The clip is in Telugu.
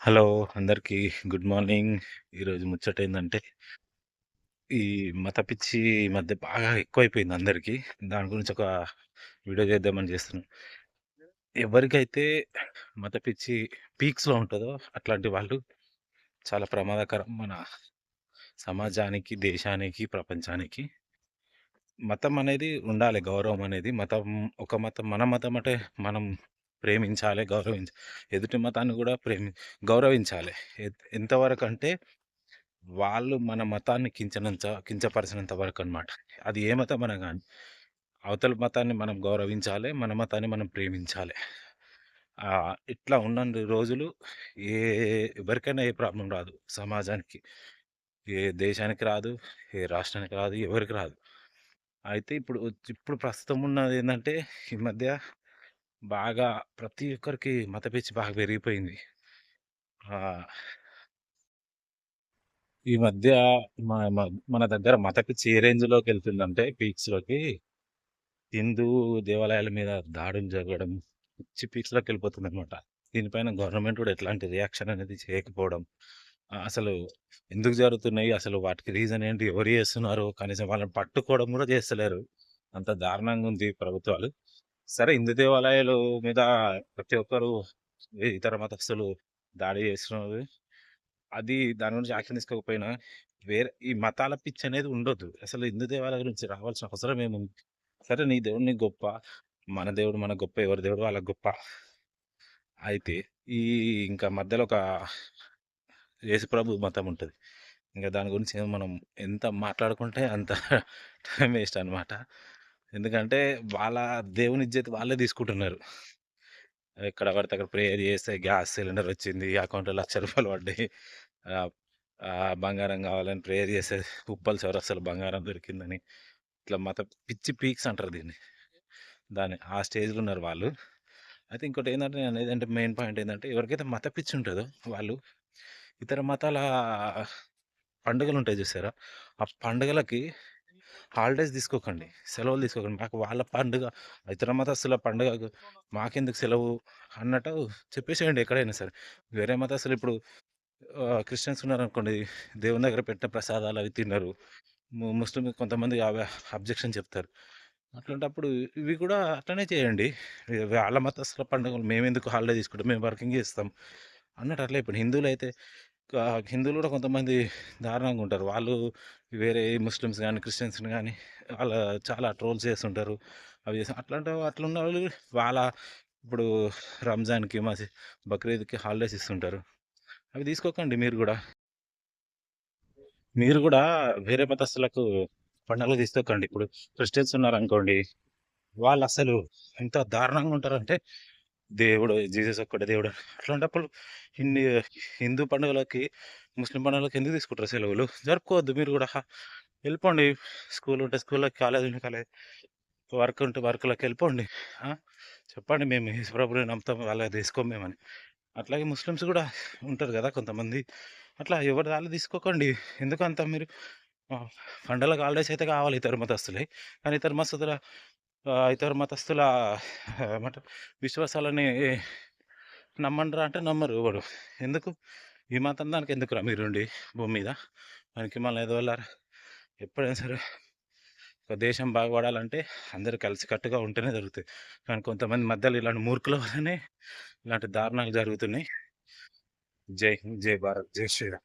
హలో! అందరికీ గుడ్ మార్నింగ్. ఈరోజు ముచ్చటేందంటే, ఈ మత పిచ్చి ఈ మధ్య బాగా ఎక్కువైపోయింది అందరికి. దాని గురించి ఒక వీడియో చేద్దామని చేస్తున్నా. ఎవరికైతే మత పిచ్చి పీక్స్‌లో ఉంటదో అట్లాంటి వాళ్ళు చాలా ప్రమాదకరం మన సమాజానికి, దేశానికి, ప్రపంచానికి. మతం అనేది ఉండాలి. గౌరవం అనేది. ఒక మతం మన మతం అంటే మనం ప్రేమించాలి, ఎదుటి మతాన్ని గూడా గౌరవించాలి. ఎంతవరకంటే వాళ్ళు మన మతాన్ని కించపరిచినంత వరకనమాట. అది ఏ మతమన్నా గాని. అవతల మతాన్ని మనం గౌరవించాలె. మన మతాన్ని మనం ప్రేమించాలె. ఇట్లా ఉన్నన్ని రోజులు ఏ ఎవరికైనా ఏ ప్రాబ్లమ్ రాదు సమాజానికి. ఏ దేశానికి రాదు, ఏ రాష్ట్రానికి రాదు, ఎవరికి రాదు. అయితే ఇప్పుడు ప్రస్తుతం ఉన్నదేందంటే, ఈ మధ్య బాగా ప్రతి ఒక్కరికి మత పిచ్చి బాగా పెరిగిపోయింది. ఆహ్, ఈ మధ్య మ మ మన దగ్గర మత పిచ్చి ఏ రేంజ్‌లోకెళ్తుందంటే పీక్స్‌లోకి హిందూ దేవాలయాల మీద దాడులు జరగడం, పిచ్చి పీక్స్‌లోకెళ్ళిపోతుందనమాట. దీనిపైన గవర్నమెంట్ కూడా ఎట్లాంటి రియాక్షన్ అనేది చేయకపోవడం. అసలు ఎందుకు జరుగుతున్నాయి? అసలు వాటికి రీజన్ ఏంటి? ఎవరు చేస్తున్నారో కనీసం వాళ్ళని పట్టుకోవడం కూడా చేస్తలేరు. అంత దారుణంగా ఉంది ప్రభుత్వాలు. సరే హిందూ దేవాలయాలు మీద ప్రతి ఒక్కరు ఇతర మతస్థులు దాడి చేస్తున్నారు. దాని గురించి యాక్షన్ తీసుకోకపోయినా, ఈ మతాల పిచ్చనేది ఉండొద్దు. అసలు హిందూ దేవాలయాల గురించి రావాల్సిన అవసరం ఏముంది? సరే నీ దేవుడు నీకు గొప్ప. మన దేవుడు మనకు గొప్ప. ఎవరి దేవుడు వాళ్ళకి గొప్ప. అయితే ఈ ఇంకా మధ్యలో ఒక యేసుప్రభు మతం ఉంటది. ఇంక దాని గురించి మనం ఎంత మాట్లాడుకుంటే అంత టైం వేస్ట్ అనమాట. ఎందుకంటే వాళ్ళ దేవుని ఇజ్జత్ వాళ్ళే తీసుకుంటున్నారు. ఎక్కడ పడితే అక్కడ ప్రేయర్ చేస్తే గ్యాస్ సిలిండర్ వచ్చింది. అకౌంట్‌లో రూ. 1,00,000 పడ్డాయి. ఆహ్, బంగారం కావాలని ప్రేయర్ చేస్తే ఉప్పల్ చౌరస్తాలో బంగారం దొరికిందని. ఇట్లా పిచ్చి పీక్స్ అంటారు దీన్ని. ఆ స్టేజ్‌లో ఉన్నారు వాళ్ళు. అయితే ఇంకోటేందంటే నేననేదంటే మెయిన్ పాయింట్ ఏందంటే ఎవరికైతే మత పిచ్చి ఉంటదో వాళ్ళు ఇతర మతాల పండుగలుంటాయి చూసారా? ఆ పండుగలకి హాలిడేస్ తీసుకోకండి. సెలవులు తీసుకోకండి. మాకు వాళ్ళ పండుగ ఇతర మతస్థుల పండుగకు మాకెందుకు సెలవు అన్నట్టు చెప్పేసేయండి ఎక్కడైనా సరే. వేరే మతస్థులు ఇప్పుడు క్రిస్టియన్స్ ఉన్నారనుకోండి, దేవుని దగ్గర పెట్టిన ప్రసాదాలు అవి తినరు. ముస్లిం కొంతమంది అబ్జెక్షన్ చెప్తారు. అట్లాంటప్పుడు ఇవి కూడా అట్లనే చేయండి. వాళ్ళ మతస్థుల పండుగలు మేమెందుకు హాలిడే తీసుకుంటాం, మేము వర్కింగ్ చేస్తాం అన్నట్టు అట్లే ఇప్పుడు హిందువులు కూడా కొంతమంది దారుణంగా ఉంటారు. వాళ్ళు వేరే ముస్లిమ్స్ గానీ, క్రిస్టియన్స్‌ని గానీ అలా చాలా ట్రోల్స్ చేస్తుంటారు. అట్లున్నోళ్ళు వాళ్ళ ఇప్పుడు రంజాన్‌కి, బక్రీద్‌కి హాలిడేస్ ఇస్తుంటారు. అవి తీసుకోకండి మీరు గూడా. మీరు గూడా వేరే మతస్థులకు పండుగలు తీసుకోకండి. ఇప్పుడు క్రిస్టియన్స్ ఉన్నారనుకోండి, వాళ్ళసలు ఎంత దారుణంగా ఉంటారంటే, జీసస్ ఒక్కడే దేవుడు. అట్లాంటప్పుడు ఇన్ని హిందూ పండుగలకి, ముస్లిం పండుగలకి ఎందుకు తీసుకుంటారు సెలవులు? జరుపుకోవద్దు మీరు గూడా. ఎళ్ళిపోండి. స్కూల్ ఉంటే స్కూల్‌లకి, కాలేజ్ ఉంటే కాలేజ్, వర్క్ ఉంటే వర్క్‌లకెళ్ళిపోండి. ఆ! చెప్పండి మేము యేసుప్రభుని నమ్ముతాం, వాళ్ళది తీసుకోము మేమని. అట్లాగే ముస్లిమ్స్ గూడా ఉంటారు గదా కొంతమంది. అట్లా ఎవరిది ఆళ్ళు తీసుకోకండి. ఎందుకంత మీరు పండగలకు హాలిడేస్ అయితే కావాలి ఇతర మతస్థులయి. కానీ ఇతర మతస్థుల ఏమంటారు విశ్వాసాలని నమ్మండ్రా అంటే నమ్మరు ఎవరు. ఎందుకు? ఈ మాత్రం దానికెందుకురా మీరుండి భూమి మీద? పనికిమాలిన ఎదవల్లారా! ఎప్పుడైనా సరే ఒక దేశం బాగుపడాలంటే అందరూ కలిసికట్టుగా ఉంటేనే జరుగుతాయి. కానీ కొంతమంది మధ్యలో ఇలాంటి మూర్ఖుల వల్లనే ఇలాంటి దారుణాలు జరుగుతున్నాయి. జై హింద్, జై భారత్, జై శ్రీరామ్.